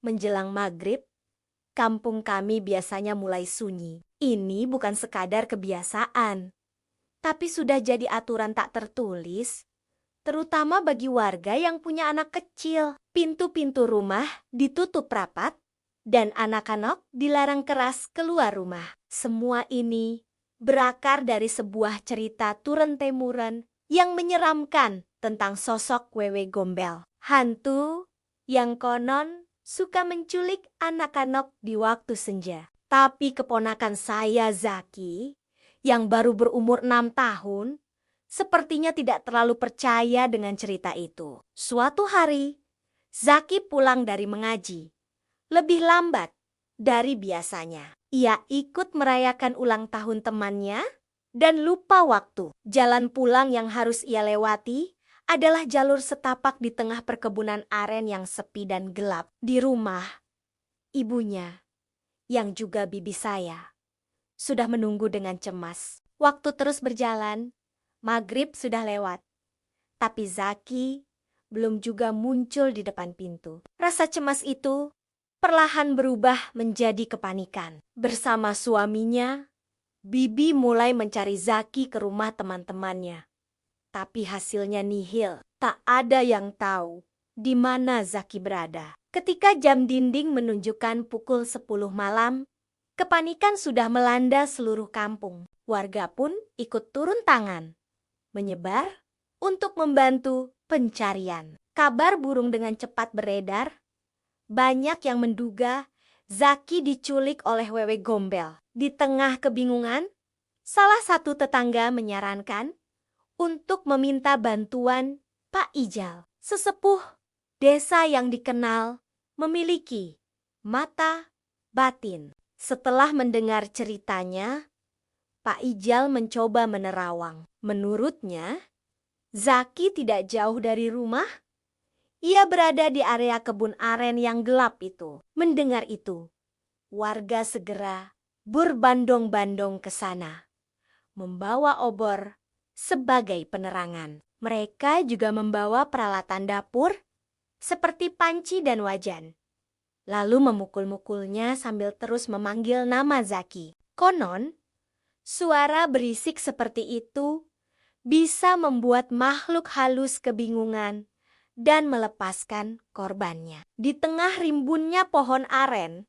Menjelang maghrib, kampung kami biasanya mulai sunyi. Ini bukan sekadar kebiasaan, tapi sudah jadi aturan tak tertulis, terutama bagi warga yang punya anak kecil. Pintu-pintu rumah ditutup rapat, dan anak-anak dilarang keras keluar rumah. Semua ini berakar dari sebuah cerita turun-temurun yang menyeramkan tentang sosok Wewe Gombel, hantu yang konon suka menculik anak-anak di waktu senja. Tapi keponakan saya, Zaki, yang baru berumur 6 tahun, sepertinya tidak terlalu percaya dengan cerita itu. Suatu hari, Zaki pulang dari mengaji lebih lambat dari biasanya. Ia ikut merayakan ulang tahun temannya dan lupa waktu. Jalan pulang yang harus ia lewati adalah jalur setapak di tengah perkebunan aren yang sepi dan gelap. Di rumah, ibunya, yang juga bibi saya, sudah menunggu dengan cemas. Waktu terus berjalan, maghrib sudah lewat, tapi Zaki belum juga muncul di depan pintu. Rasa cemas itu perlahan berubah menjadi kepanikan. Bersama suaminya, bibi mulai mencari Zaki ke rumah teman-temannya. Tapi hasilnya nihil. Tak ada yang tahu di mana Zaki berada. Ketika jam dinding menunjukkan pukul 10 malam, kepanikan sudah melanda seluruh kampung. Warga pun ikut turun tangan, menyebar untuk membantu pencarian. Kabar burung dengan cepat beredar. Banyak yang menduga Zaki diculik oleh Wewe Gombel. Di tengah kebingungan, salah satu tetangga menyarankan untuk meminta bantuan Pak Ijal, sesepuh desa yang dikenal memiliki mata batin. Setelah mendengar ceritanya, Pak Ijal mencoba menerawang. Menurutnya, Zaki tidak jauh dari rumah. Ia berada di area kebun aren yang gelap itu. Mendengar itu, warga segera berbandong-bandong ke sana, membawa obor sebagai penerangan. Mereka juga membawa peralatan dapur seperti panci dan wajan, lalu memukul-mukulnya sambil terus memanggil nama Zaki. Konon, suara berisik seperti itu bisa membuat makhluk halus kebingungan dan melepaskan korbannya. Di tengah rimbunnya pohon aren,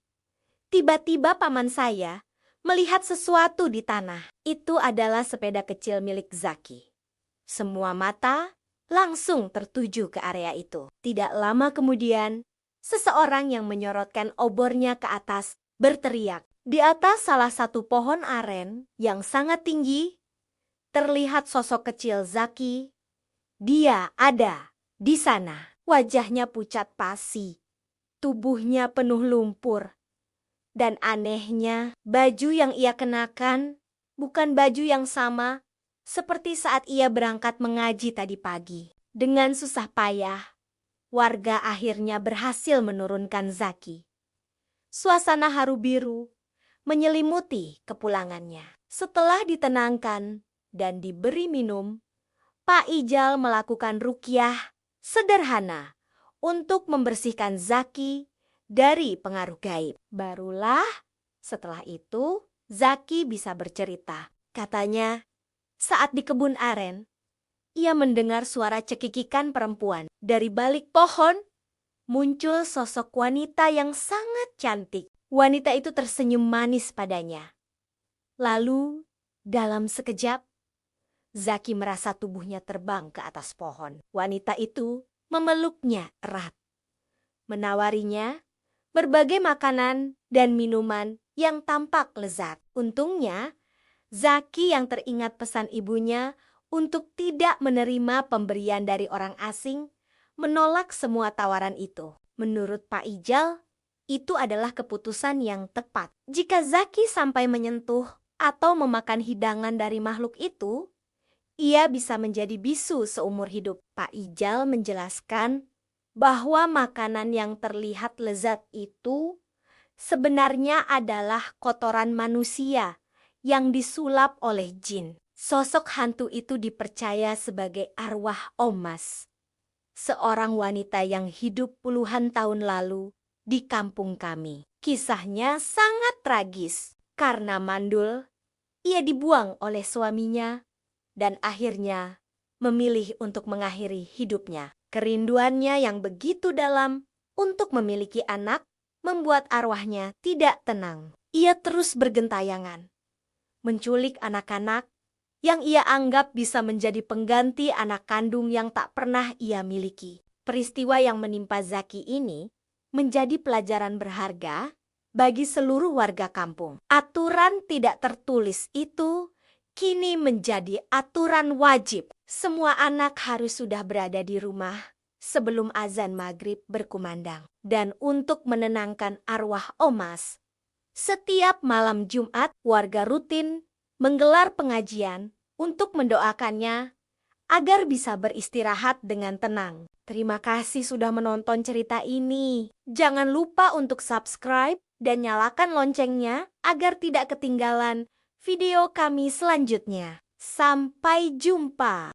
tiba-tiba paman saya melihat sesuatu di tanah. Itu adalah sepeda kecil milik Zaki. Semua mata langsung tertuju ke area itu. Tidak lama kemudian, seseorang yang menyorotkan obornya ke atas berteriak. Di atas salah satu pohon aren yang sangat tinggi, terlihat sosok kecil Zaki. Dia ada di sana. Wajahnya pucat pasi, tubuhnya penuh lumpur. Dan anehnya, baju yang ia kenakan bukan baju yang sama seperti saat ia berangkat mengaji tadi pagi. Dengan susah payah, warga akhirnya berhasil menurunkan Zaki. Suasana haru biru menyelimuti kepulangannya. Setelah ditenangkan dan diberi minum, Pak Ijal melakukan ruqyah sederhana untuk membersihkan Zaki dari pengaruh gaib. Barulah setelah itu Zaki bisa bercerita. Katanya, saat di kebun aren, ia mendengar suara cekikikan perempuan. Dari balik pohon, muncul sosok wanita yang sangat cantik. Wanita itu tersenyum manis padanya. Lalu, dalam sekejap, Zaki merasa tubuhnya terbang ke atas pohon. Wanita itu memeluknya erat, menawarinya berbagai makanan dan minuman yang tampak lezat. Untungnya, Zaki yang teringat pesan ibunya untuk tidak menerima pemberian dari orang asing, menolak semua tawaran itu. Menurut Pak Ijal, itu adalah keputusan yang tepat. Jika Zaki sampai menyentuh atau memakan hidangan dari makhluk itu, ia bisa menjadi bisu seumur hidup. Pak Ijal menjelaskan bahwa makanan yang terlihat lezat itu sebenarnya adalah kotoran manusia yang disulap oleh jin. Sosok hantu itu dipercaya sebagai arwah Omas, seorang wanita yang hidup puluhan tahun lalu di kampung kami. Kisahnya sangat tragis. Karena mandul, ia dibuang oleh suaminya dan akhirnya memilih untuk mengakhiri hidupnya. Kerinduannya yang begitu dalam untuk memiliki anak membuat arwahnya tidak tenang. Ia terus bergentayangan, menculik anak-anak yang ia anggap bisa menjadi pengganti anak kandung yang tak pernah ia miliki. Peristiwa yang menimpa Zaki ini menjadi pelajaran berharga bagi seluruh warga kampung. Aturan tidak tertulis itu kini menjadi aturan wajib. Semua anak harus sudah berada di rumah sebelum azan maghrib berkumandang. Dan untuk menenangkan arwah Omas, setiap malam Jumat warga rutin menggelar pengajian untuk mendoakannya agar bisa beristirahat dengan tenang. Terima kasih sudah menonton cerita ini. Jangan lupa untuk subscribe dan nyalakan loncengnya agar tidak ketinggalan video kami selanjutnya. Sampai jumpa.